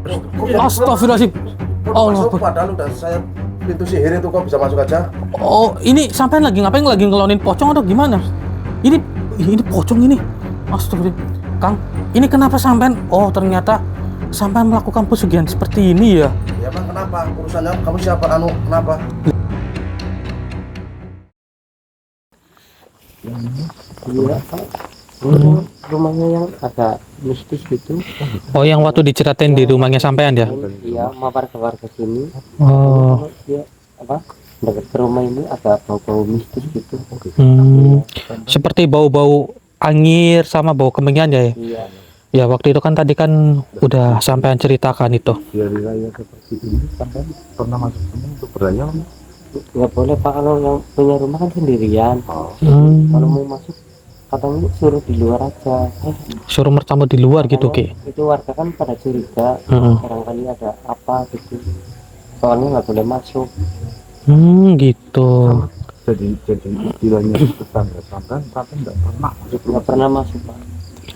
Astagfirullahaladzim. Allah. Masuk padahal udah saya pintu sihir itu kok bisa masuk aja? Oh, ini sampean lagi ngapain? Lagi ngelonin pocong atau gimana? Ini pocong ini. Astagfirullah. Kang, ini kenapa sampean? Oh, ternyata sampean melakukan pesugihan seperti ini ya. Ya bang, kenapa? Urusannya kamu siapa? Kenapa? Iya, Pak. Rumahnya yang agak mistis gitu. Oh, yang waktu diceritain di rumahnya sampean ya? Iya, sama warga-warga sini. Oh. Dia dekat ke rumah ini agak bau-bau mistis gitu. Seperti bau-bau angin sama bau kemenyan ya? Iya. Ya, waktu itu kan tadi kan udah sampean ceritakan itu. Di hari raya seperti ini sampai pernah masuk sini untuk berlayar? Nggak boleh, Pak, kalau yang punya rumah kan sendirian. Kalau mau masuk katanya suruh di luar aja. Suruh bertamu di luar gitu, Ki. Itu warga kan pada curiga, barangkali ada apa gitu. Soalnya nggak boleh masuk. Gitu. Jadi istilahnya tetangga sampai nggak pernah masuk rumah. Nggak pernah masuk, Pak.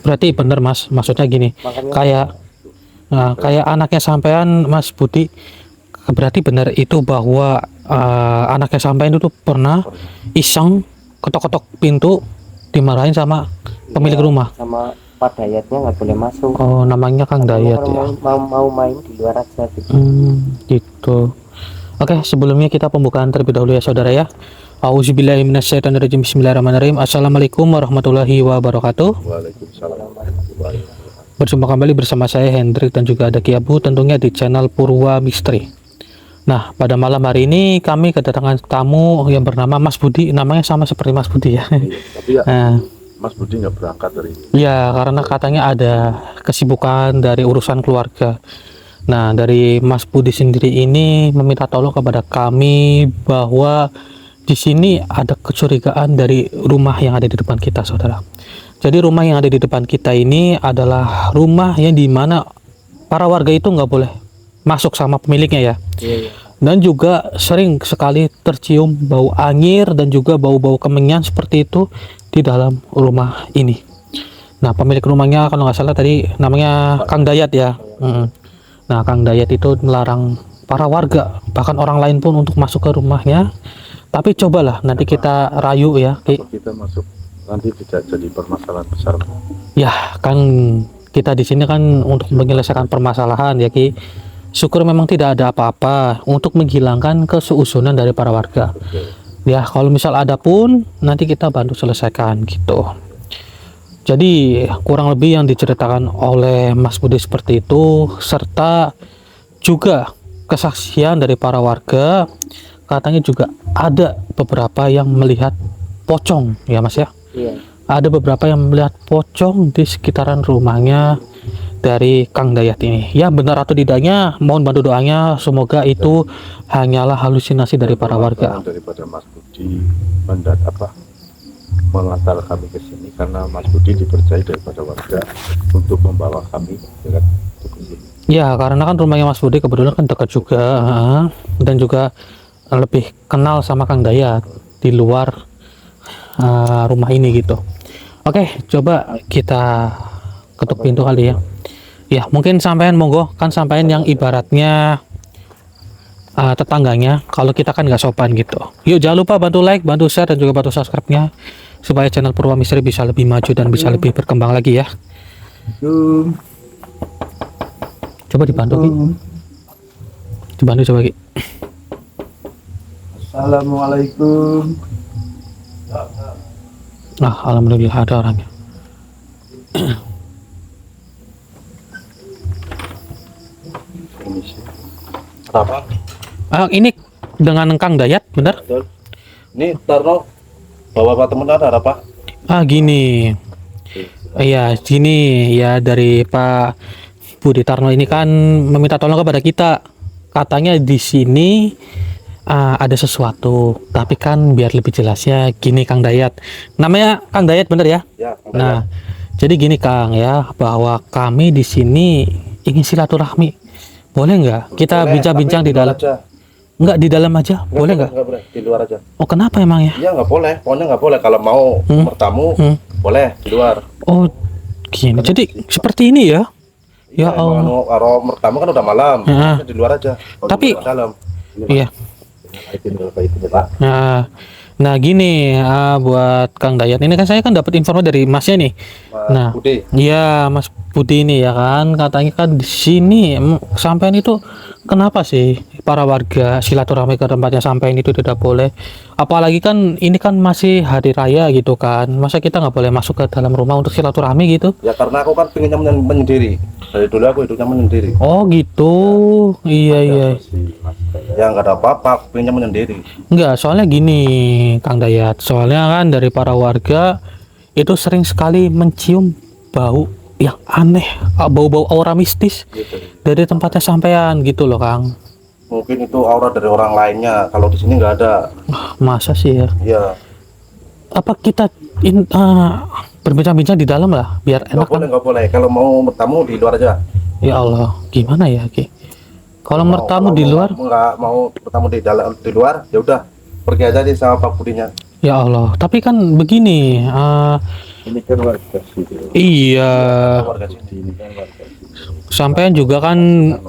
Berarti bener Mas, maksudnya gini. Makanya Kayak anaknya sampean Mas Budi, berarti benar itu bahwa anaknya sampean itu pernah iseng ketok-ketok pintu dimarahin sama pemilik rumah. sama Pak Dayatnya nggak boleh masuk. Oh, namanya Kang Dayat ya. Mau main di luar aja gitu. Gitu. Oke, sebelumnya kita pembukaan terlebih dahulu ya saudara ya. Auzubillahi minasyaitonirrajim. Bismillahirrahmanirrahim. Assalamualaikum warahmatullahi wabarakatuh. Waalaikumsalam warahmatullahi wabarakatuh. Berjumpa kembali bersama saya Hendrik dan juga ada Ki Abu tentunya di channel Purwa Misteri. Nah, pada malam hari ini kami kedatangan tamu yang bernama Mas Budi, namanya sama seperti Mas Budi ya. Tapi ya, Mas Budi nggak berangkat hari ini. Ya, karena katanya ada kesibukan dari urusan keluarga. Nah, dari Mas Budi sendiri ini meminta tolong kepada kami bahwa di sini ada kecurigaan dari rumah yang ada di depan kita, saudara. Jadi rumah yang ada di depan kita ini adalah rumah yang dimana para warga itu nggak boleh masuk sama pemiliknya ya. Dan juga sering sekali tercium bau anyir dan juga bau-bau kemenyan seperti itu di dalam rumah ini. Nah, pemilik rumahnya kalau nggak salah tadi namanya Kang Dayat ya. Nah, Kang Dayat itu melarang para warga, bahkan orang lain pun untuk masuk ke rumahnya. Tapi cobalah nanti kita rayu ya, Ki. Kita masuk nanti tidak jadi permasalahan besar. Ya, kan kita di sini kan untuk menyelesaikan permasalahan ya, Ki. Syukur memang tidak ada apa-apa untuk menghilangkan keseusunan dari para warga. Ya, kalau misal ada pun nanti kita bantu selesaikan gitu. Jadi kurang lebih yang diceritakan oleh Mas Budi seperti itu, serta juga kesaksian dari para warga, katanya juga ada beberapa yang melihat pocong ya Mas ya. Iya. Ada beberapa yang melihat pocong di sekitaran rumahnya dari Kang Dayat ini. Ya, benar atau tidaknya mohon bantu doanya, semoga itu hanyalah halusinasi dari para warga. Daripada Mas Budi mengantar kami ke sini karena Mas Budi dipercaya daripada warga untuk membawa kami ke sini. Ya, karena kan rumahnya Mas Budi kebetulan kan dekat juga, dan juga lebih kenal sama Kang Dayat di luar rumah ini gitu. Oke, coba kita ketuk pintu kali ya. Ya, mungkin sampean monggo, kan sampean yang ibaratnya tetangganya, kalau kita kan nggak sopan gitu. Yuk, jangan lupa bantu like, bantu share, dan juga bantu subscribe-nya supaya channel Purwa Misteri bisa lebih maju dan bisa lebih berkembang lagi ya. Coba dibantu, Ki. Dibantu coba, Ki. Assalamualaikum. Alhamdulillah ada orangnya. Apa? Ini dengan Kang Dayat, bener? Ini Tarno bawa Pak teman ada apa? Gini. Iya, gini ya, dari Pak Budi Tarno ini kan meminta tolong kepada kita. Katanya di sini ada sesuatu, tapi kan biar lebih jelasnya gini Kang Dayat. Namanya Kang Dayat bener ya? Ya, Kang Nah, jadi gini Kang ya, bahwa kami di sini ingin silaturahmi. Boleh nggak kita bincang-bincang di dalam? Nggak, di dalam aja, boleh nggak? Nggak boleh, di luar aja. Oh, kenapa emang ya? Iya, nggak boleh, pokoknya nggak boleh. Kalau mau bertamu, boleh di luar. Oh, gini. Jadi seperti ini ya? Ya Allah. Kalau pertama kan udah malam, Heeh. di luar aja. Kalau Tapi- di dalam. Iya. Ini Pak. Nah gini, buat Kang Dayat ini kan saya kan dapat informasi dari Masnya nih. Mas Nah, Budi. iya Mas Budi ini ya kan, katanya kan di sini sampean itu kenapa sih para warga silaturahmi ke tempatnya sampean itu tidak boleh? Apalagi kan ini kan masih hari raya gitu kan, masa kita nggak boleh masuk ke dalam rumah untuk silaturahmi gitu? Ya karena aku kan pengennya menyendiri. Dari dulu aku hidupnya menyendiri. Oh gitu, iya. Ya nggak ada apa-apa, aku pengennya menyendiri. Enggak, soalnya gini Kang Dayat, soalnya kan dari para warga itu sering sekali mencium bau yang aneh, bau-bau aura mistis Gitu. dari tempatnya sampean gitu loh Kang. Mungkin itu aura dari orang lainnya. Kalau di sini nggak ada. Masa sih ya? Ya Apa kita berbincang-bincang di dalam lah biar enak kan? nggak boleh. Kalau mau bertamu di luar aja. Ya Allah, gimana ya Ki? Kalau bertamu di luar, nggak mau bertamu di dalam di luar, ya udah pergi aja deh sama Pak Budinya. ya Allah. Tapi kan begini, Ini kan warga sini. iya, Warga sini. Ini kan warga sini. sampean juga kan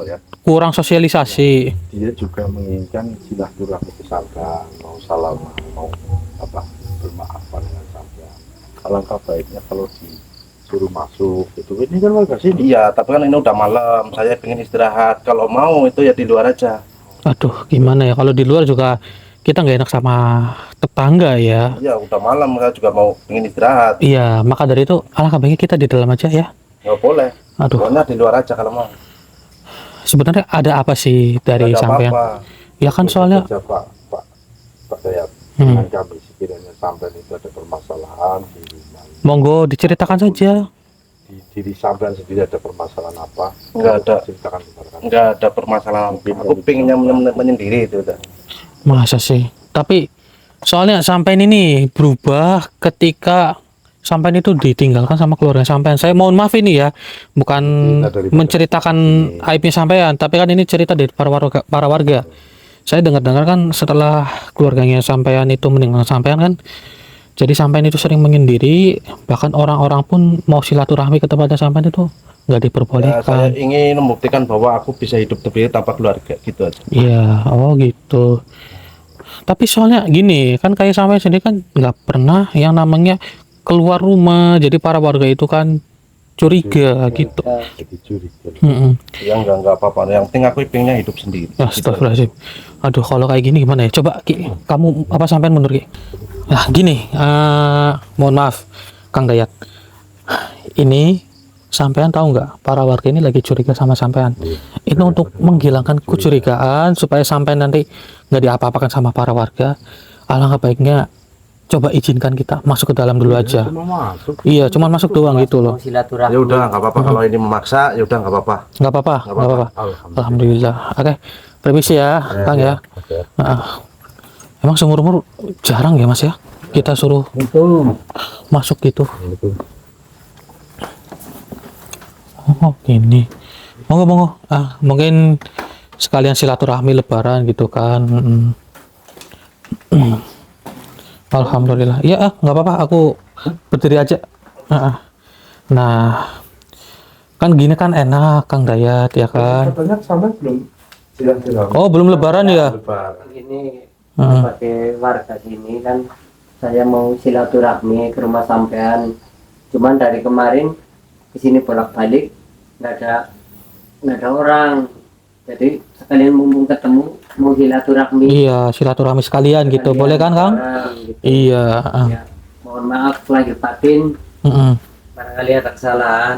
Ya. kurang sosialisasi. Dia juga menginginkan silaturahmi ke sampean, mau salam, mau apa bermaafan dengan sampean. Alangkah baiknya kalau disuruh masuk gitu. Ini kan warga sini. Iya, tapi kan ini udah malam. Saya pengen istirahat. Kalau mau itu ya di luar aja. Aduh, gimana ya? Kalau di luar juga kita nggak enak sama tetangga ya. Iya, udah malam. Saya juga mau pengen istirahat. Iya, maka dari itu alangkah baiknya kita di dalam aja ya. Nggak boleh. Aduh, Pokoknya di luar aja kalau mau. sebenarnya ada apa sih dari Nggak ada sampean? apa-apa. Ya kan soalnya, Saja, Pak Dayat, Hmm. dengan kami sekiranya sampean itu ada permasalahan di rumah, monggo diceritakan saja. di diri sampean sendiri ada permasalahan apa? Nggak ada. Ceritakan kepada kami. Nggak ada permasalahan. Aku pengennya menyendiri itu udah. Masa sih? Tapi soalnya sampean ini berubah ketika sampean itu ditinggalkan sama keluarga sampean. Saya mohon maaf ini ya, bukan Cerita daripada- menceritakan aibnya sampean, tapi kan ini cerita dari para warga. Saya dengar-dengar kan setelah keluarganya sampean itu meninggalkan sampean kan, jadi sampean itu sering menyendiri, bahkan orang-orang pun mau silaturahmi ke tempatnya sampean itu nggak Ya, saya diperbolehkan. ingin membuktikan bahwa aku bisa hidup sendiri tanpa keluarga gitu aja. Iya, oh gitu. Tapi soalnya gini, kan kayak sampean sendiri kan nggak pernah yang namanya keluar rumah, jadi para warga itu kan curiga gitu. Jadi curiga. Mm-mm. Ya nggak apa-apa. Yang penting aku pengennya hidup sendiri. Astagfirullahaladzim. Aduh, kalau kayak gini gimana ya? Coba Ki, kamu apa sampean mundur Ki? Nah gini, mohon maaf Kang Dayat. Ini sampean tahu nggak? Para warga ini lagi curiga sama sampean. Itu untuk menghilangkan kecurigaan supaya sampean nanti nggak diapa-apakan sama para warga. Alangkah baiknya coba izinkan kita masuk ke dalam dulu aja. Cuma masuk. Iya, cuman masuk doang gitu loh. Mau silaturahmi. Ya udah nggak apa-apa. Kalau ini memaksa, ya udah nggak apa-apa. Nggak apa-apa, Nggak nggak apa-apa. Alhamdulillah. Oke, permisi ya, Kang ya. Oke. Nah, emang seumur-umur jarang ya Mas ya kita suruh Itu. masuk gitu. Itu. Oh gini, monggo mungkin sekalian silaturahmi Lebaran gitu kan. Alhamdulillah. Iya nggak apa-apa, aku berdiri aja. Nah, kan gini kan enak Kang Dayat ya kan. Katanya sampean belum silaturahmi. Oh belum Lebaran ya? Lebaran. Ini sebagai warga sini kan saya mau silaturahmi ke rumah sampean. Cuman dari kemarin ke sini bolak-balik nggak ada orang. Jadi sekalian mumpung ketemu mau silaturahmi. Iya silaturahmi sekalian gitu, boleh kan Kang? Gitu. Iya. Ya, mohon maaf lahir batin Mm-mm. barangkali ada kesalahan.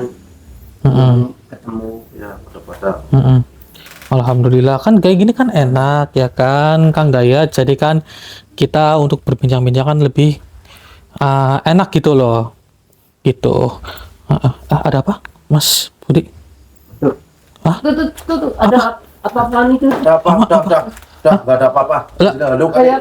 Mm-mm. Ketemu. Ya udah pada. Mm-mm. Alhamdulillah kan kayak gini kan enak ya kan Kang Dayat, jadi kan kita untuk berbincang-bincang kan lebih enak gitu loh gitu. Ada apa Mas Budi? Tuh, ada apa-apaan itu? Udah nggak ada apa-apa. Lah. Sudah, lu Kayak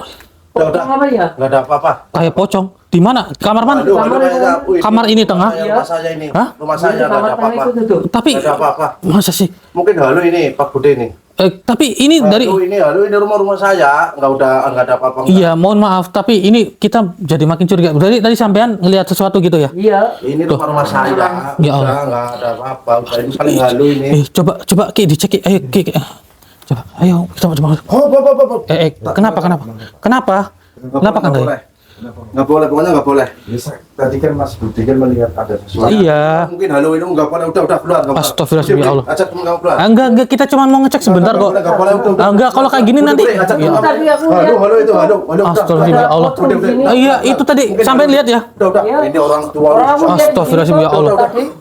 udah. apa ya? Nggak ada apa-apa. Kayak pocong di mana? Kamar mana? Aduh, Kamar aduh, itu- aku Kamar ini tengah? Rumah saya ini. Hah? Rumah saya nggak ada apa-apa. Itu tuh. Tapi Nggak ada apa-apa. masa sih? Mungkin halu ini Pak Budi ini. Tapi ini dari ini rumah saya, nggak ada apa-apa. iya, mohon maaf, tapi ini kita jadi makin curiga. Tadi sampean ngelihat sesuatu gitu ya? Iya. Ini rumah saya. Ya Allah. Nggak ada apa-apa. Udah ini saling halu ini. Coba Ki dicek Ki. Ayo Ki. Coba, ayo kita coba. Oh. Kenapa kan tadi? Nggak boleh, pokoknya nggak boleh. Tadi kan Mas Budi kan melihat ada sesuatu. Iya. Mungkin halo ini nggak boleh, udah keluar. Astagfirullah, ya Allah. Ajak temen kamu keluar. Enggak, kita cuma mau ngecek sebentar kok. Nggak boleh, udah. Enggak, kalau kayak gini nanti. Ajak Ya. temen Tadi aku kamu. lihat. Halo. Astagfirullah, ya Allah. Udah. Iya, itu tadi sampai lihat ya. Udah. Iya. Ini orang tua. Astagfirullah, ya Allah.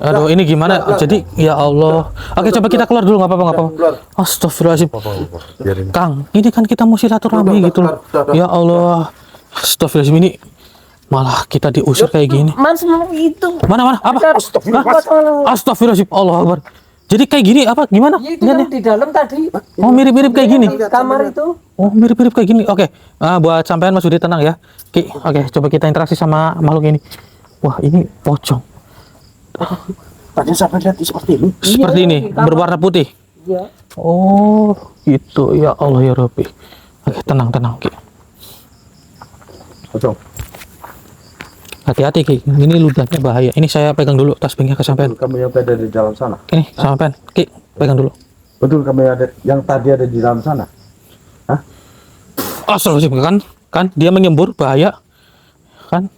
Aduh, ini gimana? Jadi, ya Allah. Oke, coba kita keluar dulu, nggak apa-apa. Astagfirullahaladzim. Kang, ini kan kita mau silaturahmi gitu loh. Ya Allah. Astagfirullahaladzim, ini malah kita diusir kayak gini. Mas itu. Mana? Apa? Astagfirullahaladzim. Allah Akbar. Jadi kayak gini apa? Gimana? Itu kan di dalam tadi. Oh, mirip-mirip kayak gini. Kamar itu. Oh, mirip-mirip kayak gini. Oke. Buat sampean Mas Budi tenang ya. Oke, coba kita interaksi sama makhluk ini. Wah, ini pocong. Tadi sampai lihat seperti ini. Seperti ini, berwarna putih. Iya. Oh, gitu. Ya Allah ya Rabbi. Oke, tenang, Ki. Pocong. Hati-hati Ki, ini ludahnya bahaya. Ini saya pegang dulu tasbihnya ke sampean. Kamu yang ada di dalam sana. Ini sampean, Ki, pegang dulu. Betul kamu yang tadi ada di dalam sana. Astagfirullahaladzim, kan dia menyembur bahaya. Kan?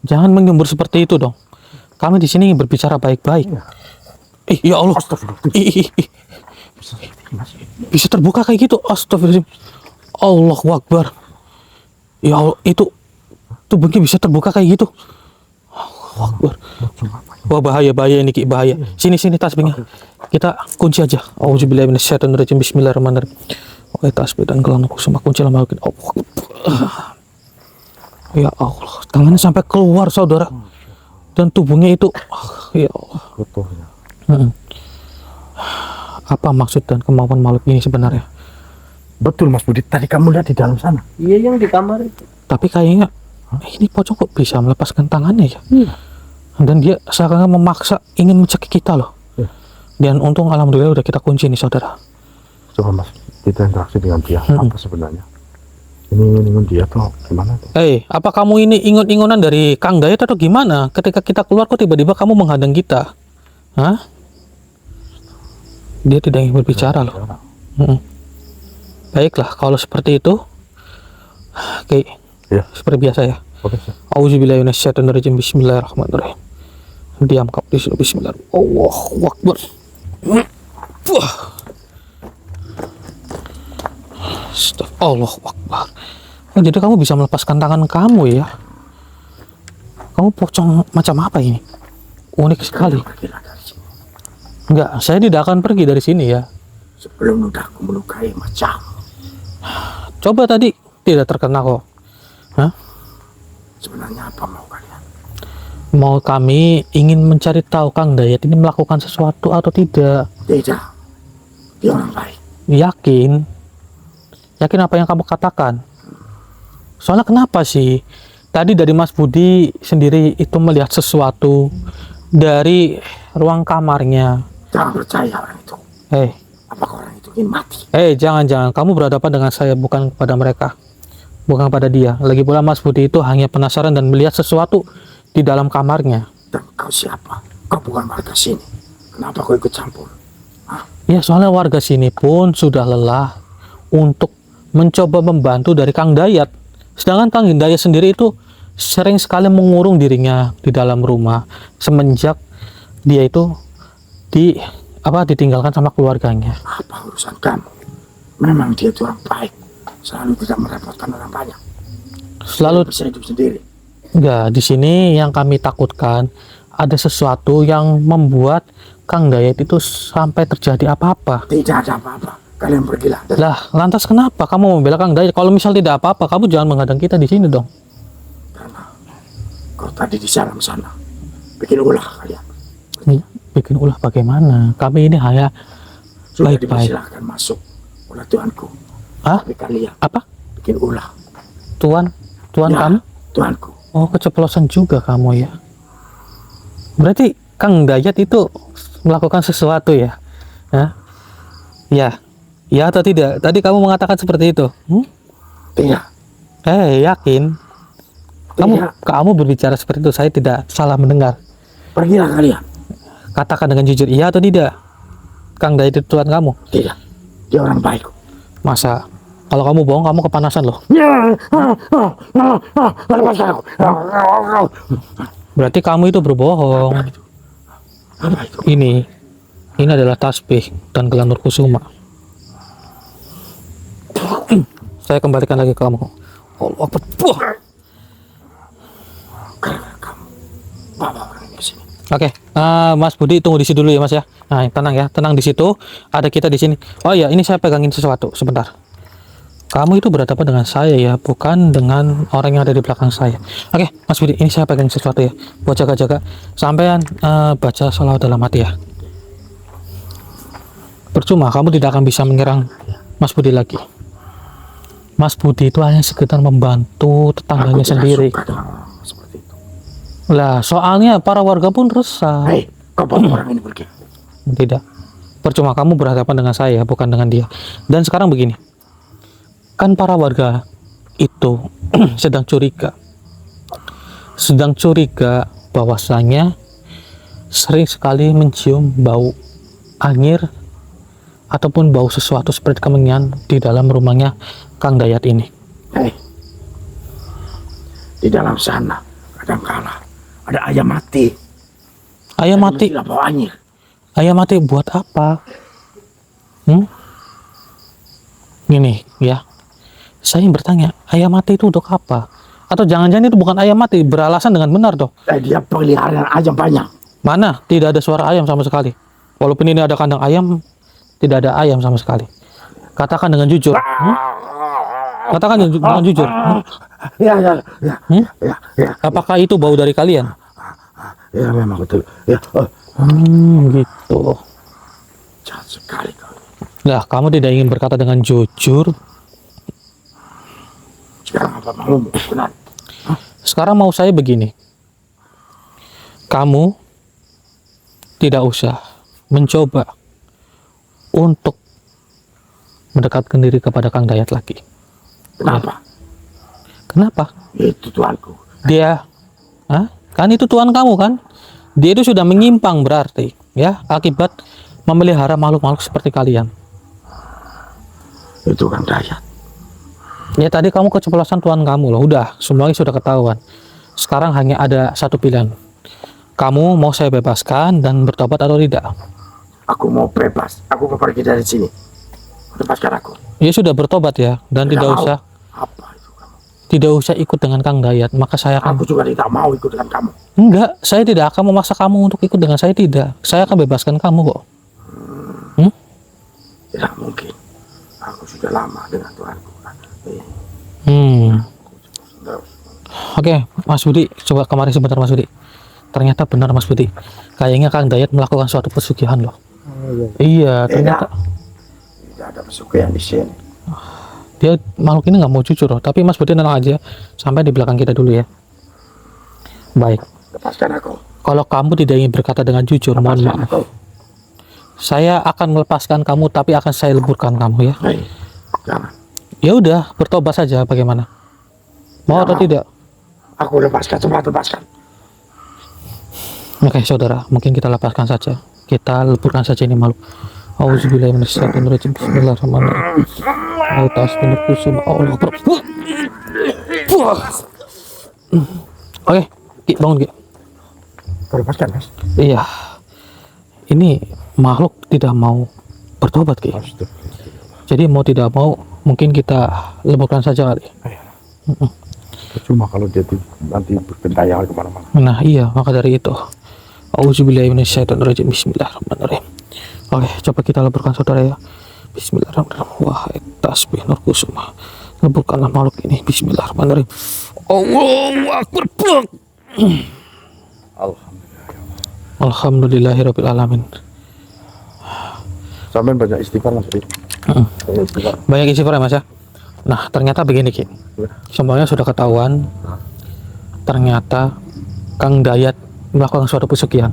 Jangan menyembur seperti itu dong. Kami di sini berbicara baik-baik. Ya Allah. Bisa terbuka kayak gitu. Astagfirullahaladzim. Allahu Akbar. Ya Allah, itu mungkin bisa terbuka kayak gitu. Allahu Akbar. Wah, bahaya ini Ki, bahaya. Sini tasbihnya. Kita kunci aja. Auzubillahi minasyaitonirrajim. Bismillahirrahmanirrahim. Oke, tasbih dan gelang sama kunci lama. Ya Allah, tangannya sampai keluar saudara. Dan tubuhnya itu ya Allah. Apa maksud dan kemauan makhluk ini sebenarnya? Betul Mas Budi, tadi kamu lihat di dalam sana. Iya, yang di kamar itu. Tapi kayaknya ini pocong kok bisa melepaskan tangannya ya? Dan dia seakan memaksa ingin mencekik kita loh. Dan untung alhamdulillah udah kita kunci nih saudara. Coba Mas, kita interaksi dengan dia. Apa sebenarnya? Ini dia tuh gimana tuh? Apa kamu ini ingun-ingunan dari Kang Dayat atau gimana? Ketika kita keluar kok tiba-tiba kamu menghadang kita? Hah? Dia tidak ingin berbicara loh. Baiklah, kalau seperti itu, oke, ya. Seperti biasa ya. Oke. Auzubillahi minasyaitonirrajim. Bismillahirrahmanirrahim. Diam kau di sini. Bismillahirrahmanirrahim. Allahu Akbar. Wah. Allahu Akbar. Oh, jadi kamu bisa melepaskan tangan kamu ya? Kamu pocong macam apa ini? Unik sekali. Enggak, saya tidak akan pergi dari sini ya. Sebelum ludahku melukai macam. Coba tadi tidak terkena kok. Hah? Sebenarnya apa mau kalian? Mau kami ingin mencari tahu Kang Dayat ini melakukan sesuatu atau tidak. Tidak. Dia orang baik. Yakin? Yakin apa yang kamu katakan? Soalnya kenapa sih? Tadi dari Mas Budi sendiri itu melihat sesuatu dari ruang kamarnya. Jangan percaya orang itu. Apakah orang itu ingin mati? Jangan. Kamu berhadapan dengan saya, bukan kepada mereka. Bukan pada dia. Lagi pula Mas Budi itu hanya penasaran dan melihat sesuatu di dalam kamarnya. Dan kau siapa? Kau bukan warga sini. Kenapa kau ikut campur? Ya, soalnya warga sini pun sudah lelah untuk mencoba membantu dari Kang Dayat. Sedangkan Kang Dayat sendiri itu sering sekali mengurung dirinya di dalam rumah semenjak dia itu ditinggalkan sama keluarganya. Apa urusan kamu? Memang dia itu orang baik. Selalu tidak merepotkan orang banyak. Selalu bisa hidup sendiri. Enggak, di sini yang kami takutkan ada sesuatu yang membuat Kang Dayat itu sampai terjadi apa-apa. Tidak ada apa-apa. Kalian pergilah. Lah, lantas kenapa kamu membela Kang Dayat? Kalau misal tidak apa-apa, kamu jangan menghadang kita di sini dong. Karena kau tadi di dalam sana bikin ulah kalian. Bikin ulah bagaimana? Kami ini hanya Sudah baik-baik. dipersilahkan masuk oleh Tuanku. Hah? Tapi kalian Apa? bikin ulah. Tuan Ya, kamu? Tuanku. Oh, keceplosan juga kamu ya. Berarti Kang Dayat itu melakukan sesuatu ya? Hah? Ya, ya atau tidak? Tadi kamu mengatakan seperti itu. Tidak. Yakin? Kamu berbicara seperti itu, saya tidak salah mendengar. Pergilah kalian. Katakan dengan jujur, iya atau tidak? Kang Dayat itu Tuhan kamu? Tidak. Dia orang baik. Masa? Kalau kamu bohong, kamu kepanasan loh. Berarti kamu itu berbohong. Apa itu? Ini adalah tasbih dan gelang Nurkusuma. Saya kembalikan lagi ke kamu. Allah Akbar. Oke, Mas Budi tunggu di situ dulu ya Mas ya. Nah, tenang di situ. Ada kita di sini. Oh iya, ini saya pegangin sesuatu sebentar. Kamu itu berhadapan dengan saya ya, bukan dengan orang yang ada di belakang saya. Oke, Mas Budi, ini saya pegangin sesuatu ya, buat jaga-jaga. Sampean baca sholawat dalam hati ya. Percuma, kamu tidak akan bisa menyerang Mas Budi lagi. Mas Budi itu hanya sekedar membantu tetangganya sendiri. Seperti itu. Lah, soalnya para warga pun resah. Hei, kau bawa orang ini pergi. Tidak. Percuma kamu berhadapan dengan saya, bukan dengan dia. Dan sekarang begini. Kan para warga itu sedang curiga bahwasanya sering sekali mencium bau anyir ataupun bau sesuatu seperti kemenyan di dalam rumahnya Kang Dayat ini. Hei, di dalam sana kadangkala ada ayam mati. Ayam mati? Tidak bau anyir. Ayam mati buat apa? Gini ya, saya bertanya, ayam mati itu untuk apa? Atau jangan-jangan itu bukan ayam mati, beralasan dengan benar toh? Dia peliharaan ayam banyak. Mana? Tidak ada suara ayam sama sekali. Walaupun ini ada kandang ayam, tidak ada ayam sama sekali. Katakan dengan jujur. Katakan dengan jujur. Ya. Apakah itu bau dari kalian? Ya memang betul. Ya. Gitu. Jahat sekali kau. Lah, kamu tidak ingin berkata dengan jujur. Sekarang apa malumu? Benar. Sekarang mau saya begini. Kamu tidak usah mencoba untuk mendekatkan diri kepada Kang Dayat lagi. Kenapa? Kenapa? Itu tuanku. Dia, kan itu tuan kamu kan? Dia itu sudah menyimpang berarti, ya, akibat memelihara makhluk-makhluk seperti kalian. Itu Kang Dayat. Ya tadi kamu keceplosan tuan kamu loh, udah semuanya sudah ketahuan. Sekarang hanya ada satu pilihan. Kamu mau saya bebaskan dan bertobat atau tidak? Aku mau bebas. Aku mau pergi dari sini. Lepaskan aku. Ya sudah bertobat ya, dan tidak mau. usah Apa itu kamu? tidak usah ikut dengan Kang Dayat. Maka saya akan Aku juga tidak mau ikut dengan kamu. enggak, saya tidak akan memaksa kamu untuk ikut dengan saya, tidak. Saya akan bebaskan kamu kok. Tidak mungkin. Aku sudah lama dengan tuanku. Oke, Mas Budi, coba kemari sebentar Mas Budi. Ternyata benar Mas Budi. Kayaknya Kang Dayat melakukan suatu pesugihan loh. Iya, ternyata tidak ada pesugihan di sini. dia makhluk ini nggak mau jujur loh. Tapi Mas Budi tenang aja, sampai di belakang kita dulu ya. Baik. Lepaskan aku. Kalau kamu tidak ingin berkata dengan jujur, mohon Lepaskan maaf. aku. Saya akan melepaskan kamu, tapi akan saya leburkan kamu ya. Hei, jangan. Ya udah, bertobat saja. Bagaimana? Mau atau tidak? Aku lepaskan, coba lepaskan. Oke, saudara, mungkin kita lepaskan saja. Kita leburkan saja ini makhluk. Auzubillahi minasyaitonirrajim. Bismillahirrahmanirrahim. Oke, Ki, bangun Ki. Kau lepaskan, Mas. Iya. Ini makhluk tidak mau bertobat Ki. Jadi mau tidak mau mungkin kita leburkan saja kali. Cuma kalau dia nanti bergentayangan kemana-mana. Nah iya, maka dari itu auzubillahi minasyaitonirrajim. Bismillahirrahmanirrahim. Oke, coba kita leburkan saudara ya. Bismillahirrahmanirrahim. Wahai tasbih Nurkusuma, leburkanlah makhluk ini. Bismillahirrahmanirrahim. Allahu Akbar. Alhamdulillahirabbil alamin. Sampai banyak istighfar Mas. Banyak istighfar ya Mas ya. Nah, ternyata begini Ki. Semuanya sudah ketahuan. Ternyata Kang Dayat melakukan suatu pesugihan.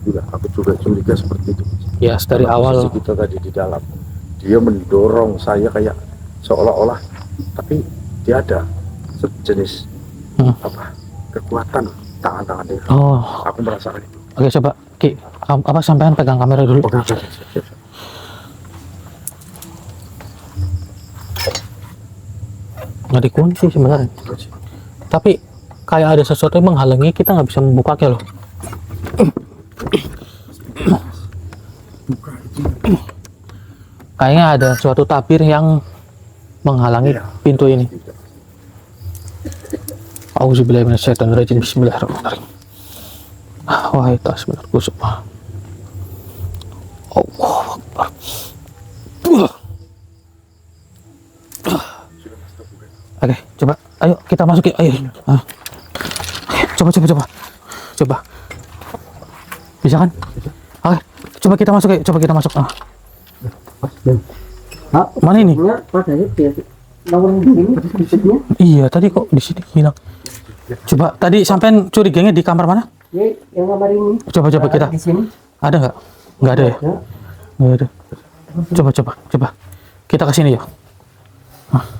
Itulah aku juga curiga seperti itu. Ya, dari Kalau awal. posisi kita tadi di dalam, dia mendorong saya kayak seolah-olah, tapi dia ada sejenis apa kekuatan tangan-tangan dia. Oh, Aku merasakan itu. oke, coba Ki, apa sampean pegang kamera dulu. Oke. Nggak dikunci sebenarnya, tapi kayak ada sesuatu yang menghalangi, kita nggak bisa membukanya loh. Kayaknya ada suatu tabir yang menghalangi pintu ini. Auzubillahiminasyaitonirrajim. Bismillahirrahmanirrahim. Wahai tasbihku subhan. Allahu Akbar. Oke, coba, ayo kita masuk ya, ayo. Coba. Bisa kan? Oke, coba kita masuk ya, coba kita masuk. Mana ini? Iya, tadi kok di sini hilang. Coba, tadi sampean curiganya di kamar mana? Yang kamar ini. Coba kita. Di sini. Ada nggak? Nggak ada ya? Nggak ada. Coba. Kita ke sini ya.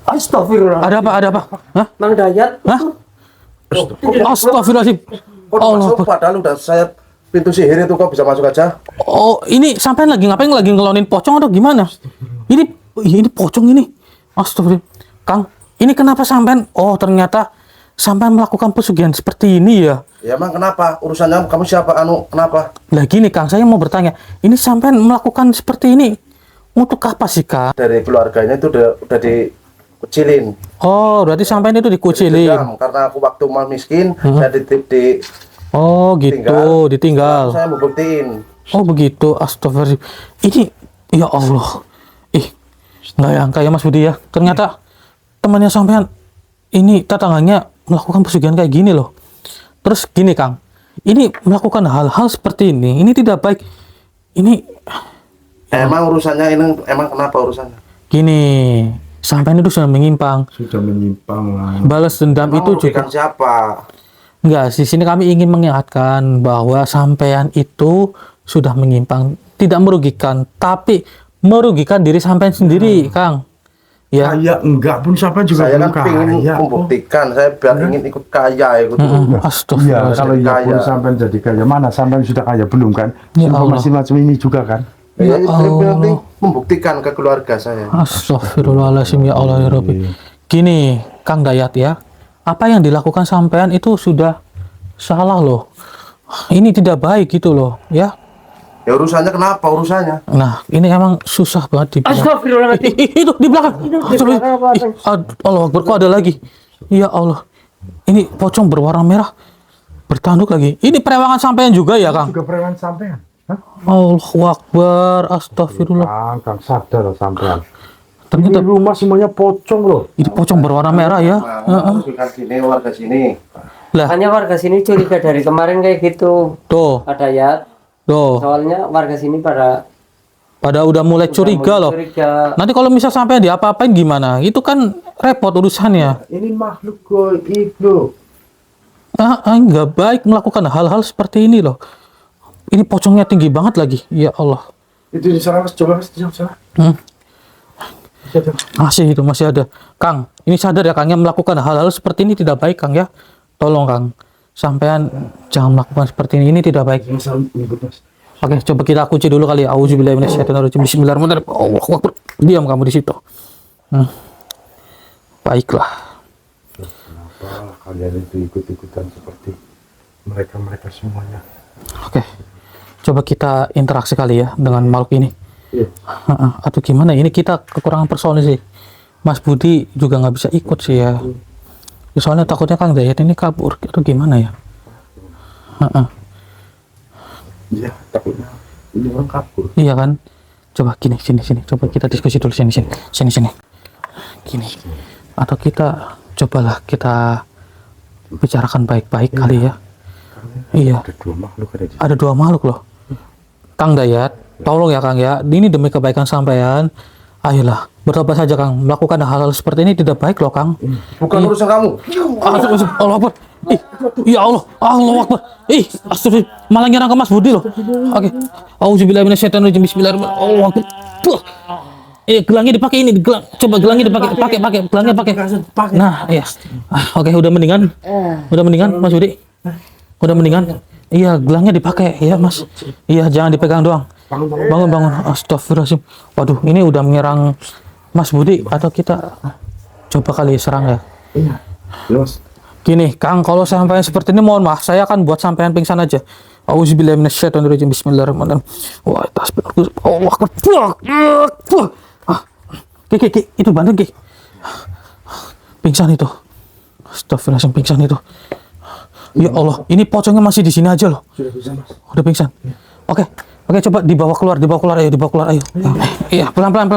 Astagfirullah. Ada apa? Hah? Mang Dayat. Hah? Astagfirullahaladzim. Kok masuk padahal udah saya pintu sihir itu kok bisa masuk aja? Oh, ini sampean lagi ngapain? Lagi ngelonin pocong atau gimana? Ini pocong ini. Astagfirullah. Kang, ini kenapa sampean? Oh, ternyata sampean melakukan pesugihan seperti ini ya. Ya emang kenapa? Urusannya kamu siapa? Kenapa? Lah gini Kang, saya mau bertanya. Ini sampean melakukan seperti ini untuk apa sih, Kang? Dari keluarganya itu udah dikucilin. Oh, berarti sampean itu dikucilin. Dendam, karena aku waktu mal miskin, saya di Oh, gitu, ditinggal. Saya mau buktiin. Oh, begitu. Astagfirullah. Ini ya Allah. Nggak nyangka ya Mas Budi ya. Ternyata temannya sampean ini tetangganya melakukan pesugihan kayak gini loh. Terus gini Kang, ini melakukan hal-hal seperti ini tidak baik. Ini Emang urusannya ini emang kenapa urusannya? gini, sampean itu sudah menyimpang. Sudah menyimpang lah. Balas dendam Emang itu juga. merugikan siapa? Enggak, di sini kami ingin mengingatkan bahwa sampean itu sudah menyimpang, tidak merugikan, tapi merugikan diri sampean sendiri, Kang. Ya. Kaya enggak pun sampai juga Saya belum kan pengen kaya. membuktikan, saya biar ingin ikut kaya ikut. Iya, Astagfirullah. kalau iya pun Kaya. sampai jadi kaya, mana sampai sudah kaya belum kan? Ya Informasi macam ini juga kan? Ya, Ya saya Allah. penting membuktikan ke keluarga saya. Astagfirullahaladzim ya Allah ya Rabbi. Gini, Kang Dayat ya, apa yang dilakukan sampean itu sudah salah loh. Ini tidak baik gitu loh, ya. Ya urusannya kenapa urusannya? Nah, ini emang susah banget dibilang. Astagfirullahaladzim. Itu di belakang. belakang apa? Allah Akbar, kok ada lagi? Ya Allah. Ini pocong berwarna merah bertanduk lagi. Ini perewangan sampean juga ya, Kang? Juga preman sampean. Hah? Allahu Akbar, astagfirullah. Kang sadar sampean. Ternyata Ini rumah semuanya pocong loh. ini pocong berwarna merah ya. Bukan sini warga sini. Lah, Hanya warga sini curiga dari kemarin kayak gitu. tuh, Ada ya. tuh. Soalnya warga sini pada Udah mulai curiga loh. Curiga. Nanti kalau misal sampai diapa-apain gimana? Itu kan repot urusannya. Ini makhluk goib loh. Nggak baik melakukan hal-hal seperti ini loh. Ini pocongnya tinggi banget lagi. Ya Allah. Itu di sana mas, coba mas, di sana. Masih ada. Kang, ini sadar ya Kang, yang melakukan hal-hal seperti ini tidak baik Kang ya. Tolong Kang, sampean jangan melakukan seperti ini. Ini tidak baik. Mas, ngikut mas. Oke, coba kita kunci dulu kali ya. Auzubillahiminasyaitonirrajim. Bismillahirrahmanirrahim. Allahu Akbar. Diam kamu di situ. Baiklah. Kenapa kalian itu ikut-ikutan seperti mereka semuanya? Oke. Coba kita interaksi kali ya dengan makhluk ini. Iya. Atau gimana? Ini kita kekurangan personil sih. Mas Budi juga nggak bisa ikut sih ya. Soalnya takutnya Kang Dayat ini kabur atau gimana ya? Iya, takutnya ini orang kabur. Iya kan? Coba sini. Coba kita diskusi dulu sini. Gini. Atau kita cobalah kita bicarakan baik-baik kali ya. Iya. Ada dua makhluk ada di Ada dua makhluk loh. Kang Dayat, tolong ya Kang ya. Ini demi kebaikan sampean. Ayolah, bertobat saja Kang. Melakukan hal-hal seperti ini tidak baik loh Kang. Bukan urusan kamu. Allah Akbar. Ih, ya Allah, Allah Akbar. Ih, astagfirullah, malah nyerang ke Mas Budi loh. Oke. Auzubillahi minasyaitonirrajim. Bismillahirrahmanirrahim. Allah Akbar. Buh. Gelangnya dipakai ini, gelang. Coba gelangnya dipakai, pakai, gelangnya pakai. Nah, iya. Oke, udah mendingan. Udah mendingan, Mas Budi. Udah mendingan. Iya, gelangnya dipakai, ya Mas. Iya, jangan dipegang doang. Bangun, bangun. Astagfirullahaladzim. Waduh, ini udah menyerang Mas Budi atau kita coba kali serang ya? Iya. Los. Gini, Kang, kalau sampai seperti ini mohon maaf, saya akan buat sampean pingsan aja. Auzubillahi minasyaitonirrajim. Bismillahirrahmanirrahim. Wah, tasbih. Allah Akbar. Ki, itu bantu Ki. Pingsan itu. Astagfirullahaladzim, pingsan itu. Ya Allah, ini pocongnya masih di sini aja loh. Sudah bisa, Mas. Udah pingsan. Oke, coba dibawa keluar, ayo, dibawa keluar, ayo. Iya, pelan-pelan.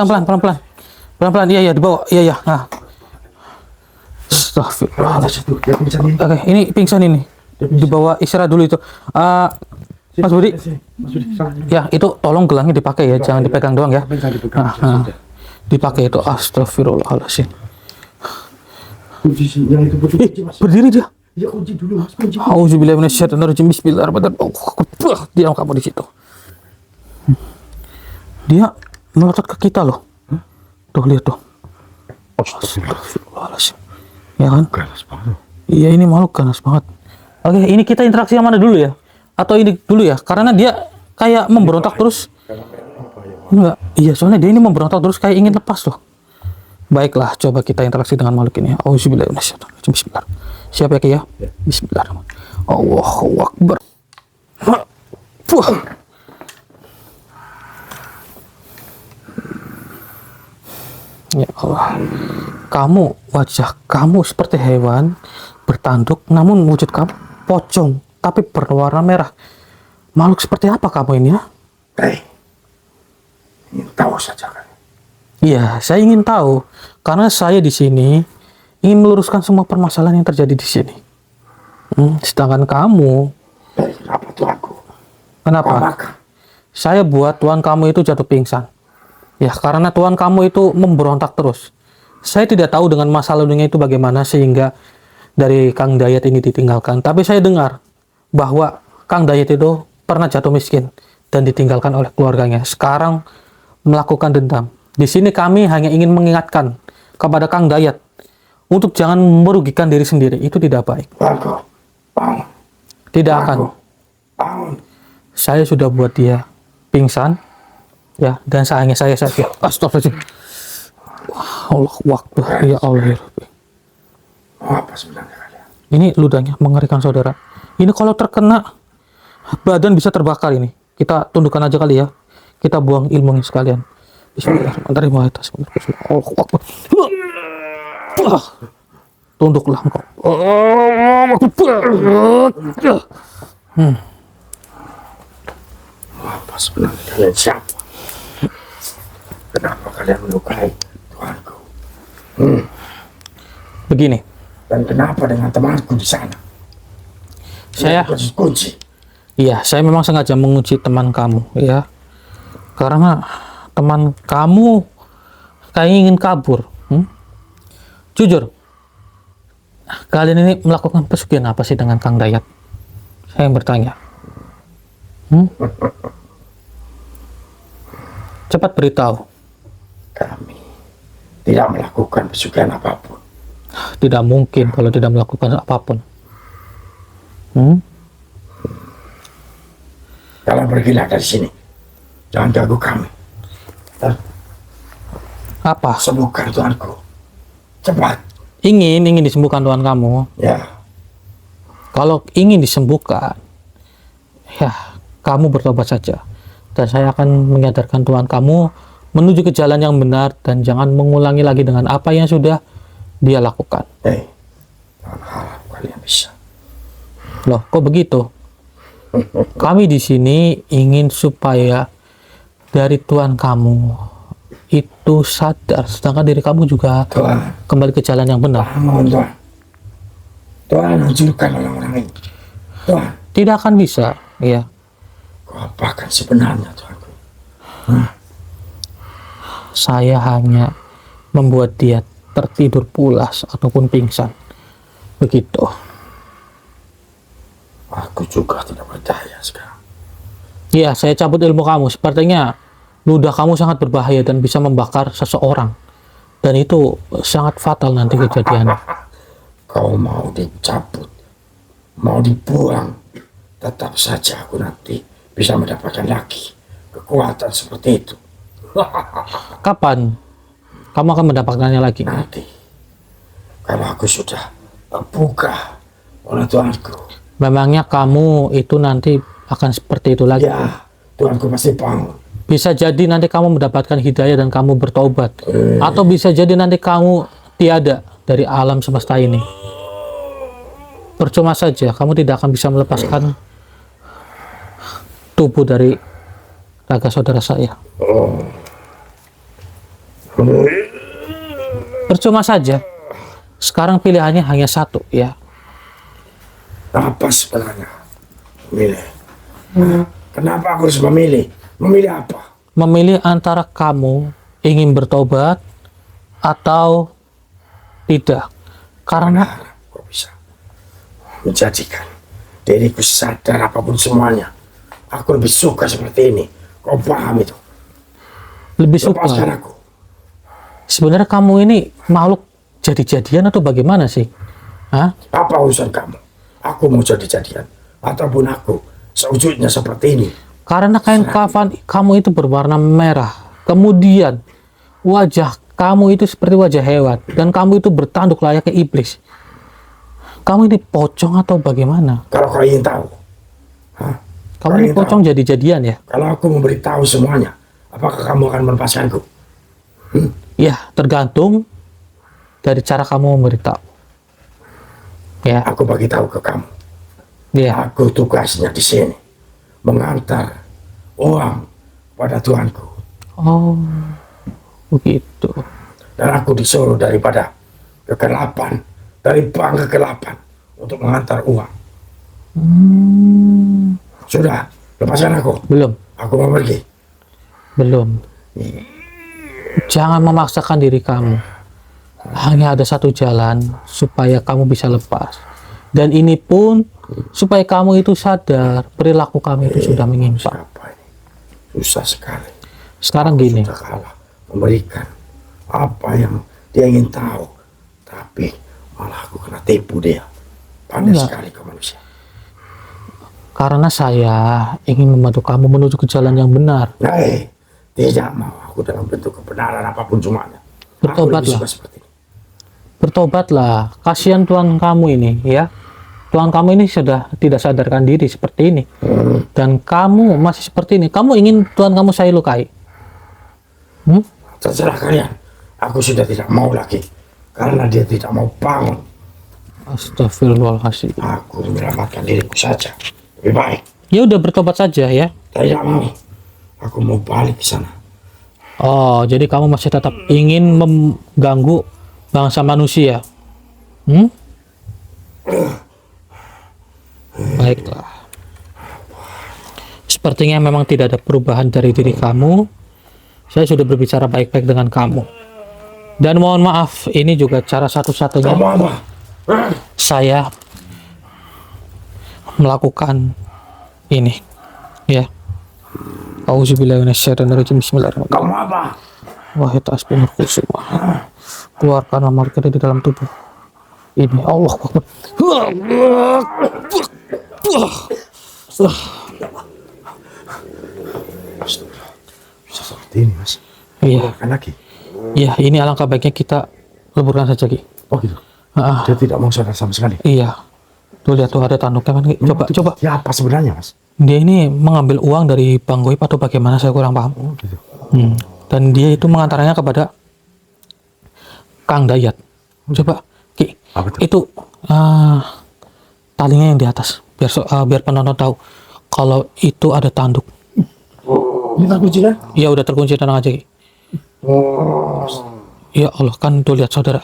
Pelan-pelan, iya, dibawa, iya. Nah. Astagfirullahaladzim. Oke, ini pingsan ini. Dibawa istirahat dulu itu. Mas Budi. Ya, itu tolong gelangnya dipakai ya, jangan dipegang doang ya. Dipakai itu. Astagfirullahaladzim. Berdiri dia. Ya, kunci dulu, Mas. Kunci. Auzubillahi minasyaitonirrajim. Bismillahirrahmanirrahim. Diam kamu di situ. Dia melotot ke kita loh. Tuh, lihat tuh. Astagfirullahaladzim. Ya kan? Ganas banget. Iya, ini makhluk ganas banget. Oke, ini kita interaksi yang mana dulu ya? Atau ini dulu ya? Karena dia kayak memberontak terus. Enggak, iya soalnya dia ini memberontak terus kayak ingin lepas loh. Baiklah, coba kita interaksi dengan makhluk ini. Auzubillahi minasyaitonirrajim. Bismillah. Siap ya, Ki ya? Bismillahirrahmanirrahim. Allahu Akbar. Ya Allah, wajah kamu seperti hewan bertanduk, namun wujud kamu pocong, tapi berwarna merah. Makhluk seperti apa kamu ini ya? Ingin tahu saja kan? Iya, saya ingin tahu, karena saya di sini ingin meluruskan semua permasalahan yang terjadi di sini. Sedangkan kamu, Apa tuh aku? kenapa? Saya buat tuan kamu itu jatuh pingsan. Ya, karena tuan kamu itu memberontak terus. Saya tidak tahu dengan masa lalunya itu bagaimana sehingga dari Kang Dayat ini ditinggalkan. Tapi saya dengar bahwa Kang Dayat itu pernah jatuh miskin dan ditinggalkan oleh keluarganya. Sekarang melakukan dendam. Di sini kami hanya ingin mengingatkan kepada Kang Dayat untuk jangan merugikan diri sendiri. Itu tidak baik. Bangun. Tidak akan. Bangun. Saya sudah buat dia pingsan. Ya, dan sayangnya saya astagfirullahaladzim. Allah waktu ya Allah ya Rabbi. Apa sebenarnya kalian? Ini ludahnya mengerikan saudara. Ini kalau terkena badan bisa terbakar ini. Kita tundukkan aja kali ya. Kita buang ilmunya sekalian. Bismillahirrahmanirrahim. Allah Akbar. Tunduklah engkau. Apa sebenarnya kalian siapa? Kenapa kalian melukai tuanku? Begini, Dan kenapa dengan temanku di sana? saya Kunci. iya, saya memang sengaja menguji teman kamu ya. Karena teman kamu kayak ingin kabur. Jujur, kalian ini melakukan pesugihan apa sih dengan Kang Dayat? Saya yang bertanya. Cepat beritahu. Kami tidak melakukan pesugihan apapun. Tidak mungkin kalau tidak melakukan apapun. Kalian pergilah dari sini. Jangan ganggu kami. Apa? Sembuhkan tuanku. Cepat. Ingin disembuhkan Tuhan kamu. Ya. Kalau ingin disembuhkan, ya kamu bertobat saja. Dan saya akan menyadarkan Tuhan kamu menuju ke jalan yang benar dan jangan mengulangi lagi dengan apa yang sudah dia lakukan. Tuhan harap kalian bisa. Loh, kok begitu? Kami di sini ingin supaya dari Tuhan kamu itu sadar, sedangkan diri kamu juga Tuhan. kembali ke jalan yang benar. Mohon Tuhan. Tuhan hancurkan orang-orang ini. Tuhan. Tidak akan bisa, ya. Kau apakan sebenarnya Tuanku? Saya hanya membuat dia tertidur pulas ataupun pingsan. Begitu. Aku juga tidak percaya sekarang. Iya, saya cabut ilmu kamu. Sepertinya ludah kamu sangat berbahaya dan bisa membakar seseorang. Dan itu sangat fatal nanti kejadiannya. Kau mau dicabut, mau dibuang, tetap saja aku nanti bisa mendapatkan lagi kekuatan seperti itu. Kapan kamu akan mendapatkannya lagi? Nanti, kalau aku sudah terbuka oleh Tuanku, Memangnya kamu itu nanti akan seperti itu lagi? ya Tuanku pasti bangun. Bisa jadi nanti kamu mendapatkan hidayah dan kamu bertobat. Atau bisa jadi nanti kamu tiada dari alam semesta ini. Percuma saja, kamu tidak akan bisa melepaskan tubuh dari raga saudara saya. Percuma saja. Sekarang pilihannya hanya satu, ya. Apa sebenarnya? Memilih. Kenapa aku harus memilih? Memilih apa? Memilih antara kamu ingin bertobat atau tidak. Karena Kok bisa menjadikan diriku sadar apapun semuanya? Aku lebih suka seperti ini. Kau paham itu? lebih Lepaskan suka. aku. Sebenarnya kamu ini makhluk jadi-jadian atau bagaimana sih? Hah? Apa urusan kamu? Aku mau jadi-jadian ataupun aku sewujudnya seperti ini. Karena kain kafan kamu itu berwarna merah. Kemudian wajah kamu itu seperti wajah hewan. Dan kamu itu bertanduk layaknya iblis. Kamu ini pocong atau bagaimana? Kalau kau ingin tahu, Kamu ini pocong jadi-jadian ya? kalau aku memberitahu semuanya, apakah kamu akan melepaskanku? Ya, tergantung dari cara kamu memberitahu. Ya, Aku bagi tahu ke kamu. ya. Aku tugasnya di sini mengantar uang pada Tuanku. Oh, begitu. Dan aku disuruh daripada kegelapan, dari bank kegelapan untuk mengantar uang. Sudah, lepaskan aku. Belum, Aku mau pergi. belum. Jangan memaksakan diri kamu. Hanya ada satu jalan supaya kamu bisa lepas. Dan ini pun supaya kamu itu sadar perilaku kamu itu sudah menyimpang. Apa ini? Susah sekali. Sekarang gini, Sudah kalah memberikan apa yang dia ingin tahu, tapi malah aku kena tipu dia. Pandai Enggak. sekali kau manusia. karena saya ingin membantu kamu menuju ke jalan yang benar. Tidak mau aku dalam bentuk kebenaran apapun semuanya. Aku Bertobatlah. lebih suka seperti ini. Bertobatlah, kasihan Tuhan kamu ini ya. Tuhan kamu ini sudah tidak sadarkan diri seperti ini. Dan kamu masih seperti ini. Kamu ingin Tuhan kamu saya lukai? Terserah kalian. Aku sudah tidak mau lagi. Karena dia tidak mau bangun. Astagfirullahaladzim. Aku menyelamatkan diriku saja. Lebih baik. Ya udah bertobat saja ya. Tidak mau. Aku mau balik ke sana. Oh, jadi kamu masih tetap ingin mengganggu bangsa manusia? Baiklah. Sepertinya memang tidak ada perubahan dari diri kamu. Saya sudah berbicara baik-baik dengan kamu. Dan mohon maaf, ini juga cara satu-satunya Kamu apa? saya melakukan ini. Ya. Auzubillahi minasyaitonirrajim. Bismillahirrahmanirrahim. Kamu apa? Wahai tasbih kusuma, keluarkan amal kita di dalam tubuh ini. Allah Akbar. Bisa seperti ini, Mas. Iya, Kan lagi. iya. Ini alangkah baiknya kita leburkan saja, Ki. Oh gitu. Ah, Dia tidak mau sadar sama sekali. iya. Tuh lihat tuh ada tanduknya, kan? Coba. Ya apa sebenarnya, Mas? Dia ini mengambil uang dari Bang Goib atau bagaimana? Saya kurang paham. Oh gitu. Dan dia itu mengantaranya kepada Kang Dayat. Coba, Ki. Apa itu? Itu talinya yang di atas. Biar penonton tahu kalau itu ada tanduk. Ini tak kunci kan? Ya udah terkunci, tenang aja, Ki. Ya Allah, kan tuh lihat saudara.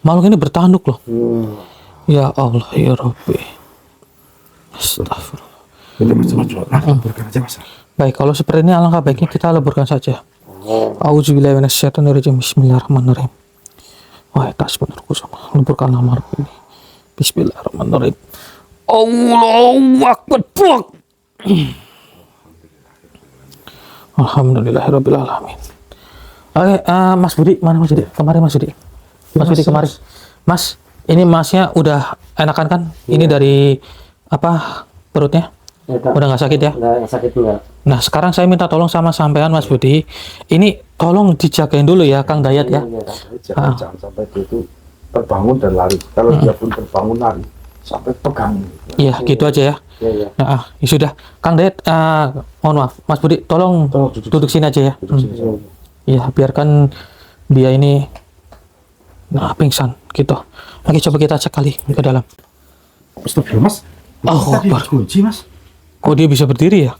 Makhluk ini bertanduk loh. Ya Allah, ya Rabbi. Astagfirullah. Itu macam-macam. Nah, leburkan aja, Mas. Baik, kalau seperti ini alangkah baiknya kita leburkan saja. Auzubillahi minasyaitonirrajim. Bismillahirrahmanirrahim. Wahai tasbih kusuma, leburkanlah makhluk ini. Bismillahirrahmanirrahim. Allahu Akbar. Buak. Alhamdulillahirabbil alamin. Oke, Mas Budi, mana Mas Budi? Kemarin Mas Budi. Mas Budi kemarin. Mas, ini Masnya udah enakan kan? Ini dari apa? Perutnya? Udah nggak sakit ya? Nggak sakit enggak. Nah, sekarang saya minta tolong sama sampean Mas Budi. Ini tolong dijagain dulu ya Kang Dayat ya. Jangan sampai dia itu terbangun dan lari. Kalau dia pun terbangun lari, sampai pegang. Iya, gitu aja ya. Iya. Nah, ya sudah. Kang Dayat, mohon maaf, Mas Budi, tolong duduk sini aja ya. Iya, biarkan dia ini pingsan gitu. Lagi coba kita cek kali ke dalam. Astagfirullah, Mas. Oh, Akbar. Kunci, Mas. Kok dia bisa berdiri ya?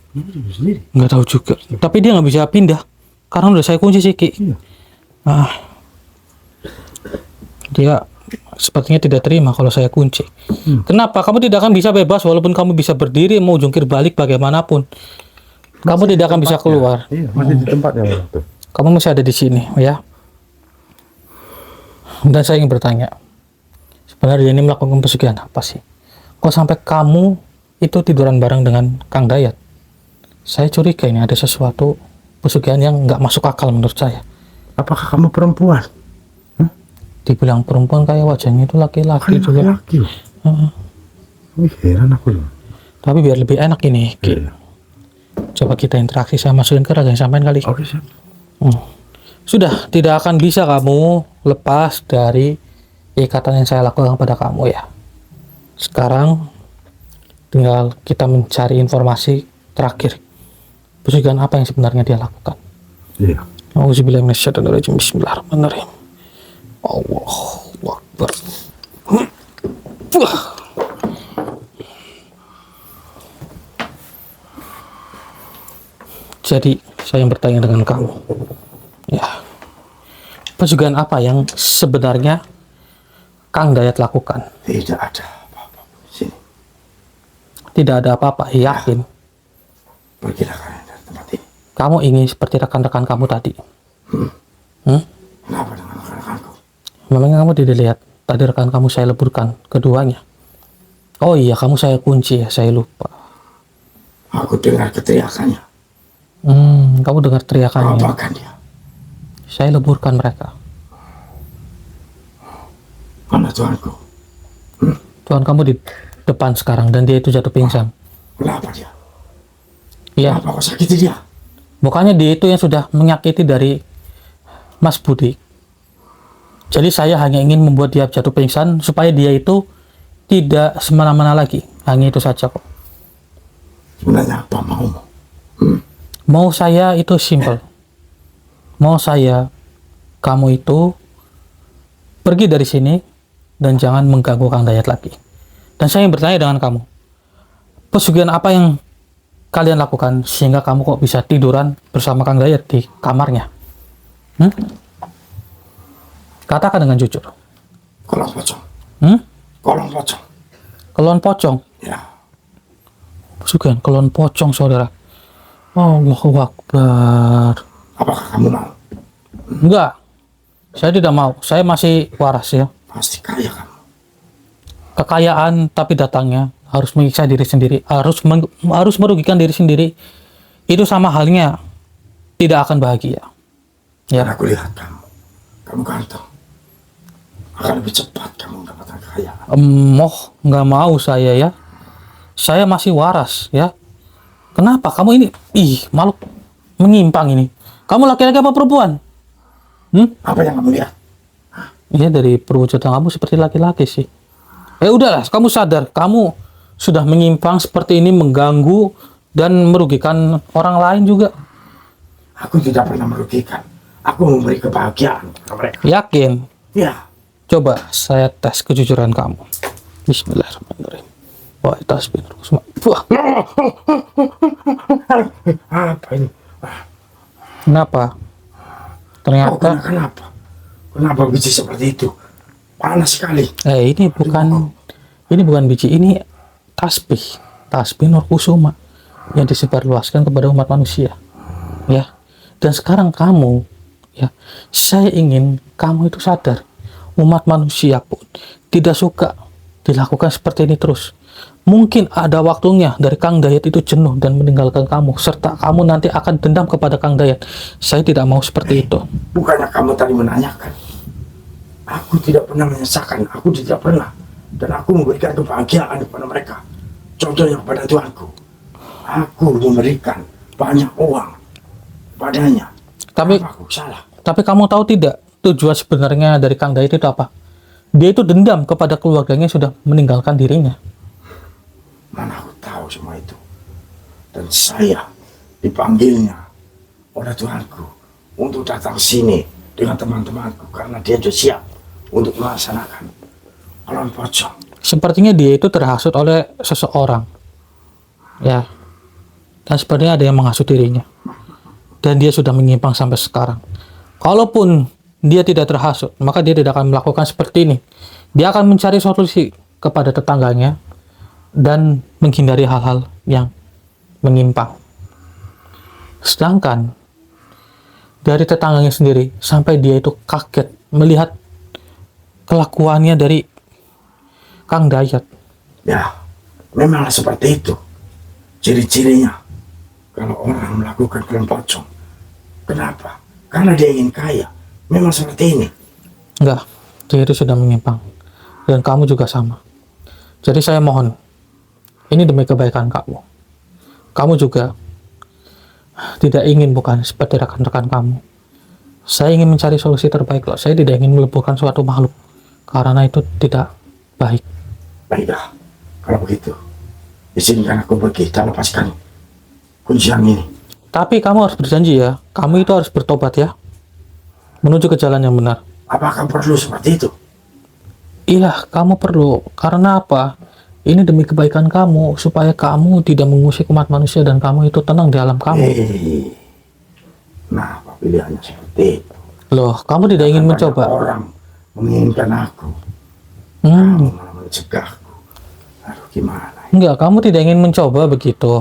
Sendiri. Nggak tahu juga. Tapi dia nggak bisa pindah karena udah saya kunci sih, Ki. Iya. Dia sepertinya tidak terima kalau saya kunci. Kenapa? Kamu tidak akan bisa bebas walaupun kamu bisa berdiri, mau jungkir balik bagaimanapun. Kamu tidak akan bisa keluar. Iya, masih di tempatnya. Tuh. Kamu masih ada di sini, ya. Dan saya ingin bertanya, sebenarnya ini melakukan pesugihan apa sih? Kok sampai kamu itu tiduran bareng dengan Kang Dayat? Saya curiga ini ada sesuatu pesugihan yang nggak masuk akal menurut saya. Apakah kamu perempuan? Dibilang perempuan kayak wajahnya itu laki-laki juga. Laki. Wih, heran aku loh. Tapi biar lebih enak ini, Ki. Iya. Coba kita interaksi, saya masukin ke raga sampean kali. Oke, siap. Sudah, tidak akan bisa kamu lepas dari ikatan yang saya lakukan pada kamu ya. Sekarang tinggal kita mencari informasi terakhir. Pesugihan apa yang sebenarnya dia lakukan? Iya. Auzubillahi minasyaitonirrajim. Bismillahirrahmanirrahim. Allahu Akbar. Jadi, saya yang bertanya dengan kamu. Ya. Pesugihan apa yang sebenarnya Kang Dayat lakukan? Tidak ada apa-apa di sini. Tidak ada apa-apa, yakin. Pergilah kalian dari tempat ini. Kamu ingin seperti rekan-rekan kamu tadi. Kenapa dengan rekan-rekanku? Memangnya kamu tidak lihat tadi rekan kamu saya leburkan keduanya? Oh iya, kamu saya kunci ya, saya lupa. Aku dengar keteriakannya. Kamu dengar teriakannya. Apakan dia? Saya leburkan mereka. Mana Tuanku? Tuhan kamu di depan sekarang dan dia itu jatuh pingsan. Kenapa dia? Iya, Kenapa kau sakiti dia? bukannya dia itu yang sudah menyakiti dari Mas Budi. Jadi saya hanya ingin membuat dia jatuh pingsan supaya dia itu tidak semena-mena lagi. Hanya itu saja kok. Sebenarnya apa maumu? Mau saya itu simple. Mau saya kamu itu pergi dari sini dan jangan mengganggu Kang Dayat lagi. Dan saya bertanya dengan kamu, pesugihan apa yang kalian lakukan sehingga kamu kok bisa tiduran bersama Kang Dayat di kamarnya? Katakan dengan jujur. Kolong pocong. Kolong pocong. Kelon pocong. Ya. Pesugihan kelon pocong, saudara. Allahu Akbar. Apakah kamu mau? Enggak. Saya tidak mau. Saya masih waras ya. Pasti kaya kamu. Kekayaan tapi datangnya harus menyiksa diri sendiri, harus merugikan diri sendiri. Itu sama halnya tidak akan bahagia. Ya. Dan aku lihat kamu. Kamu ganteng. Akan lebih cepat kamu mendapatkan kekayaan. Nggak mau saya ya. Saya masih waras ya. Kenapa kamu ini? Malu menyimpang ini. Kamu laki-laki apa perempuan? Apa yang kamu lihat? Iya, dari perwujudan kamu seperti laki-laki sih. Udahlah, kamu sadar kamu sudah menyimpang seperti ini, mengganggu dan merugikan orang lain juga. Aku tidak pernah merugikan. Aku memberi kebahagiaan kepada mereka. Yakin? Ya. Coba saya tes kejujuran kamu. Bismillahirrahmanirrahim. Wah, tasbih. Wah, Apa ini? kenapa? Ternyata Kenapa? Kenapa biji seperti itu? Panas sekali. ini bukan biji, ini tasbih Nur Kusuma yang disebarluaskan kepada umat manusia. Ya. Dan sekarang kamu, ya, saya ingin kamu itu sadar, umat manusia pun tidak suka dilakukan seperti ini terus. Mungkin ada waktunya dari Kang Dayat itu jenuh dan meninggalkan kamu, serta kamu nanti akan dendam kepada Kang Dayat. Saya tidak mau seperti itu. Bukannya kamu tadi menanyakan? Aku tidak pernah menyesakan, aku tidak pernah. Dan aku memberikan kebahagiaan kepada mereka. Contohnya kepada Tuanku. Aku memberikan banyak uang padanya. Tapi Apa aku salah? Tapi kamu tahu tidak tujuan sebenarnya dari Kang Dayat itu apa? Dia itu dendam kepada keluarganya yang sudah meninggalkan dirinya. Mana aku tahu semua itu. Dan saya dipanggilnya oleh Tuhanku untuk datang sini dengan teman-temanku karena dia sudah siap untuk melaksanakan Kulon Pocong. Sepertinya dia itu terhasut oleh seseorang. Ya. Dan sepertinya ada yang menghasut dirinya. Dan dia sudah menyimpang sampai sekarang. Kalaupun dia tidak terhasut, maka dia tidak akan melakukan seperti ini. Dia akan mencari solusi kepada tetangganya dan menghindari hal-hal yang menyimpang. Sedangkan dari tetangganya sendiri, sampai dia itu kaget melihat kelakuannya dari Kang Dayat. Ya, memanglah seperti itu. Ciri-cirinya kalau orang melakukan Kulon Pocong. Kenapa? Karena dia ingin kaya. Memang seperti ini. Enggak, dia itu sudah menyimpang. Dan kamu juga sama. Jadi saya mohon, ini demi kebaikan kamu. Kamu juga tidak ingin bukan seperti rekan-rekan kamu. Saya ingin mencari solusi terbaik loh. Saya tidak ingin meleburkan suatu makhluk. Karena itu tidak baik. Baiklah, kalau begitu, izinkan aku pergi dan lepaskan kuncian ini. Tapi kamu harus berjanji ya. Kamu itu harus bertobat ya. Menuju ke jalan yang benar. Apakah perlu seperti itu? Iya, kamu perlu. Karena apa? Ini demi kebaikan kamu, supaya kamu tidak mengusik umat manusia dan kamu itu tenang di alam kamu. Nah, pilihannya seperti itu. Loh, kamu tidak ingin Banyak mencoba? orang menginginkan aku. Kamu malah mencegahku. Aduh, gimana? Enggak, kamu tidak ingin mencoba begitu.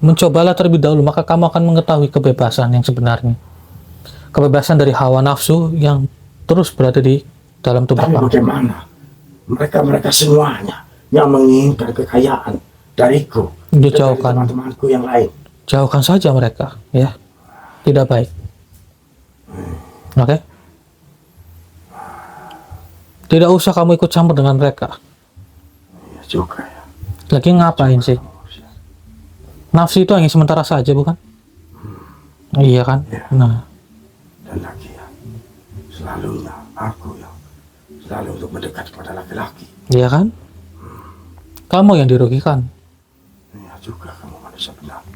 Mencobalah terlebih dahulu, maka kamu akan mengetahui kebebasan yang sebenarnya. Kebebasan dari hawa nafsu yang terus berada di dalam tubuh Tapi kamu. bagaimana? Mereka semuanya yang menginginkan kekayaan dariku. Dia dan dari jauhkan. teman-temanku yang lain. Jauhkan saja mereka, ya. Tidak baik. Oke? Tidak usah kamu ikut campur dengan mereka. Ya juga ya. Lagi ngapain sih? Nafsu itu hanya sementara saja, bukan? Iya kan? Iya. Nah, Dan lagi ya, selalunya aku yang selalu untuk mendekat kepada laki-laki. iya kan? Kamu yang dirugikan. Ya juga kamu manusia benar.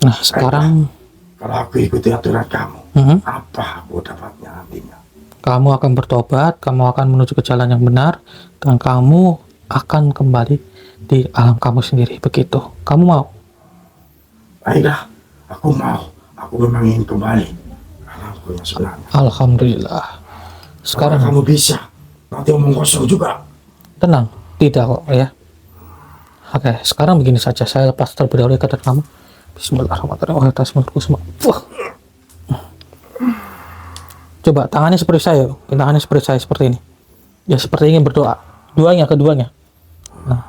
Nah, sekarang Kalau aku ikuti aturan kamu, Mhm. apa aku dapatnya nantinya? kamu akan bertobat, kamu akan menuju ke jalan yang benar, dan kamu akan kembali di alam kamu sendiri. Begitu. Kamu mau? Baiklah, aku mau. Aku memang ingin kembali ke alamku yang sebenarnya. Alhamdulillah. Kalau Sekarang kamu bisa, nanti omong kosong juga. tenang, tidak kok ya. Oke, sekarang begini saja, saya lepas terlebih dahulu ikatan kamu. Bismillahirrahmanirrahim. Wah. Coba tangannya seperti saya, seperti ini. Ya seperti ingin berdoa. Keduanya. Nah,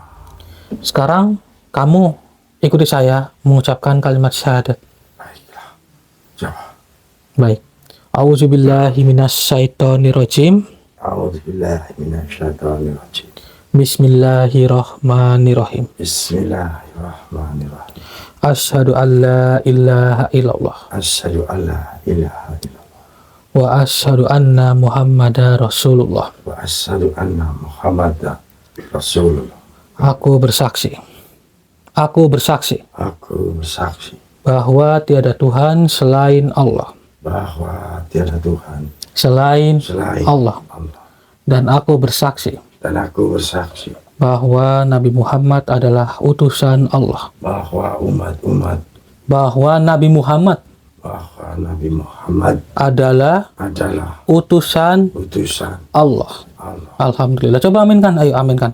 sekarang kamu ikuti saya mengucapkan kalimat syahadat. Baiklah, coba. Baik. Auzubillahi minasyaitonirrajim. A'udzubillahi minasyaitonirrajim. Bismillahirrahmanirrahim. Bismillahirrahmanirrahim. Asyhadu an la ilaha illallah Asyhadu an la ilaha illallah wa asyhadu anna Muhammadar Rasulullah. wa asyhadu anna Muhammadan Rasulullah. Aku bersaksi Aku bersaksi bahwa tiada Tuhan selain Allah, bahwa tiada Tuhan selain selain Allah. Allah. Dan aku bersaksi Dan aku bersaksi bahwa Nabi Muhammad adalah utusan Allah. bahwa Nabi Muhammad Nabi Muhammad adalah adalah utusan utusan Allah. Allah. Alhamdulillah. Coba aminkan. Ayo aminkan.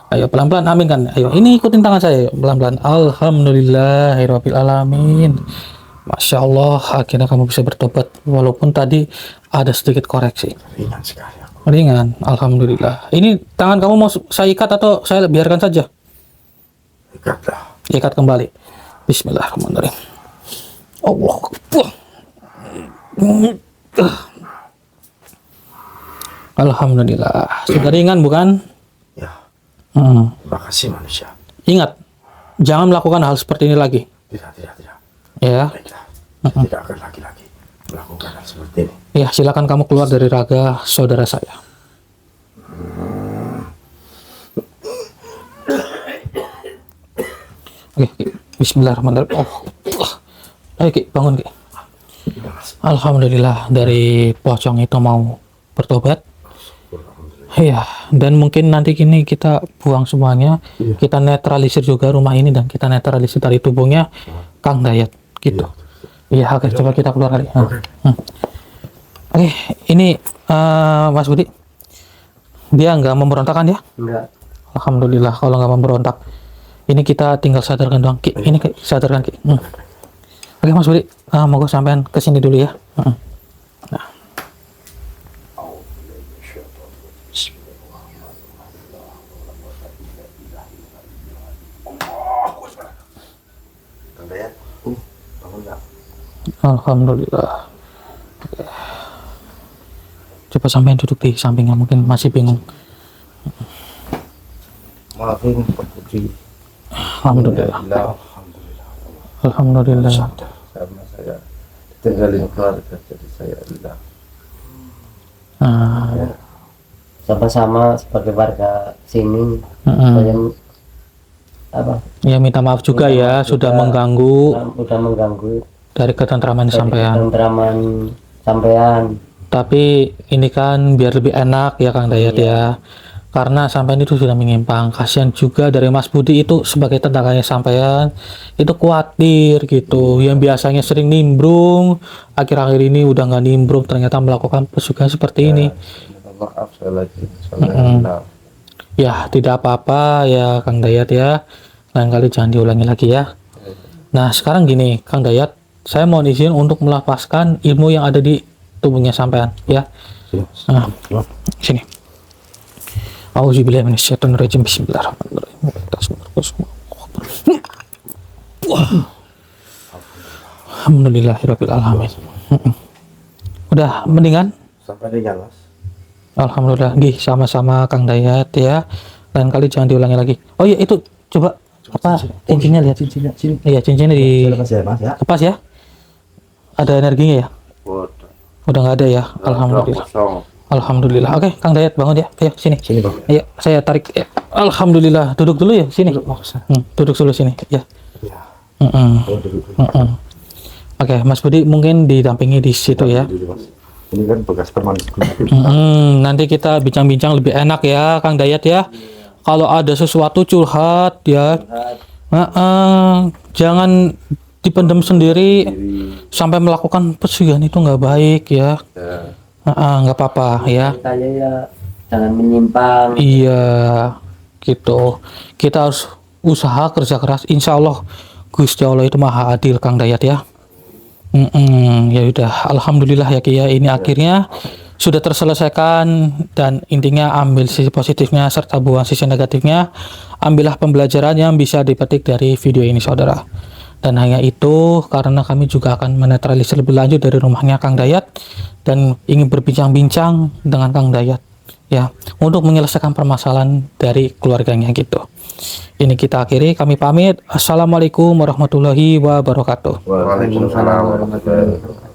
Ayo pelan-pelan aminkan. Ayo ini ikutin tangan saya. Pelan-pelan. Alhamdulillahirabbil alamin. Masya Allah, akhirnya kamu bisa bertobat walaupun tadi ada sedikit koreksi. Ringan sekali aku. Ringan, alhamdulillah. Ini tangan kamu mau saya ikat atau saya biarkan saja? Ikatlah. Ikat kembali. Bismillahirrahmanirrahim. Allah Akbar. Alhamdulillah. Sudah ringan bukan? Ya, Hmm. terima kasih manusia. Ingat, jangan melakukan hal seperti ini lagi. Tidak. Ya. Baiklah. Saya tidak akan lagi melakukan hal seperti ini. Ya, silakan kamu keluar dari raga saudara saya. Oke, Ki. Bismillahirrahmanirrahim. Ayo Ki, bangun Ki. Alhamdulillah dari pocong itu mau bertobat. Iya, dan mungkin nanti kini kita buang semuanya, kita netralisir juga rumah ini dan kita netralisir dari tubuhnya Kang Dayat, gitu. Iya, oke, coba kita keluar kali. Oke, ini Mas Budi, dia nggak memberontakan ya? Enggak. Alhamdulillah kalau nggak memberontak. Ini kita tinggal sadarkan doang, Ki. Ini Ki, sadarkan Ki. Oke Mas Budi, mau gue sampean kesini dulu ya. Kang Dayat, bangun nggak? Alhamdulillah. Oke. Coba sampean duduk di sampingnya, mungkin masih bingung. Maafin Pak Putri. Alhamdulillah. Alhamdulillah. Alhamdulillah. Karena saya tinggalin keluarga, jadi saya hilang. Sama-sama sebagai warga sini, Mm-mm. saya apa? Ya minta maaf juga Minta ya maaf sudah juga. mengganggu Udah mengganggu dari ketentraman sampean. tentraman sampean. Tapi ini kan biar lebih enak ya Kang Dayat ya. Karena sampean itu sudah menyimpang. Kasihan juga dari Mas Budi itu sebagai tetangganya sampean itu khawatir gitu. Yang biasanya sering nimbrung, akhir-akhir ini udah nggak nimbrung, ternyata melakukan pesugihan seperti ini. Maaf saya lagi, saya hilang. Ya, tidak apa-apa ya Kang Dayat ya. Lain kali jangan diulangi lagi ya. Nah, sekarang gini, Kang Dayat, saya mau izin untuk melepaskan ilmu yang ada di tubuhnya sampean ya. Nah, sini. Auzubillahi minasyaitonirrajim. Bismillahirrahmanirrahim. Alhamdulillahirabbil alamin. Udah mendingan? Sampai ringan Mas. Alhamdulillah, gih sama-sama Kang Dayat ya. Lain kali jangan diulangi lagi. Oh iya itu coba apa cincinnya lihat. Cincinnya sini. Iya cincinnya di Lepas ya Mas ya. lepas ya. Ada energinya ya? Udah nggak ada ya. Alhamdulillah. Kosong. Alhamdulillah. Oke Kang Dayat bangun ya. Ayo sini. Sini Bang. Ayo saya tarik. Ya. Alhamdulillah. Duduk dulu ya sini. Duduk dulu sini. Ya. Ya. Mm-mm. Oke Mas Budi mungkin didampingi di situ ya. Ini kan bekas teman. Nanti kita bincang-bincang lebih enak ya Kang Dayat ya. Kalau ada sesuatu curhat ya, jangan dipendam sendiri sampai melakukan pesugihan itu nggak baik ya. Nggak apa-apa ya. Saya ya jangan menyimpang. Iya gitu. Kita harus usaha kerja keras. Insya Allah Gusti Allah itu maha adil Kang Dayat ya. Ya udah, alhamdulillah ya Ki ya, ini akhirnya sudah terselesaikan dan intinya ambil sisi positifnya serta buang sisi negatifnya. Ambillah pembelajaran yang bisa dipetik dari video ini saudara. Dan hanya itu karena kami juga akan menetralisir lebih lanjut dari rumahnya Kang Dayat dan ingin berbincang-bincang dengan Kang Dayat ya untuk menyelesaikan permasalahan dari keluarganya gitu. Ini kita akhiri, kami pamit. Assalamualaikum warahmatullahi wabarakatuh. Waalaikumsalam warahmatullahi wabarakatuh.